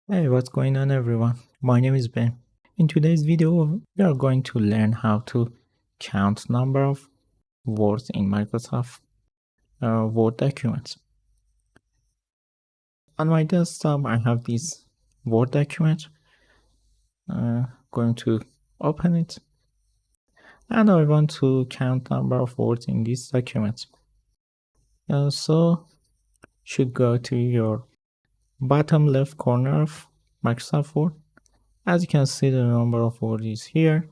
Hey, what's going on everyone? My name is Ben. In today's video, we are going to learn how to count number of words in Microsoft Word documents. On my desktop, I have this Word document. Going to open it, and I want to count number of words in this document. So should go to your bottom left corner of Microsoft Word. As you can see, the number of words is here.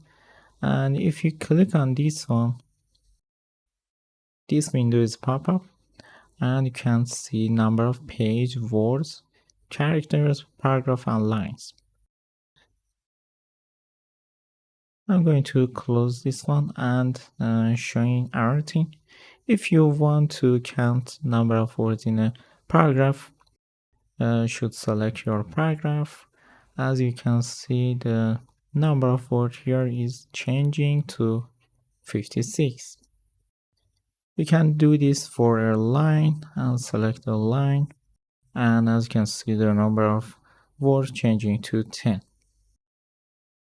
And if you click on this one, this window is pop up and you can see number of page, words, characters, paragraph and lines. I'm going to close this one and showing everything. If you want to count number of words in a paragraph, should select your paragraph. As you can see, the number of words here is changing to 56. You can do this for a line and select a line, and as you can see, the number of words changing to 10.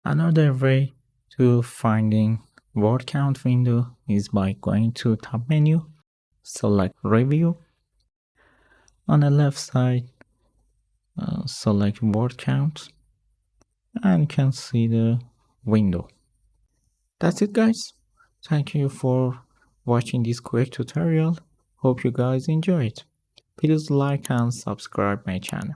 Another way to finding word count window is by going to tab menu, select review. On the left side, select word count, and you can see the window. That's it, guys. Thank you for watching this quick tutorial. Hope you guys enjoy it. Please like and subscribe my channel.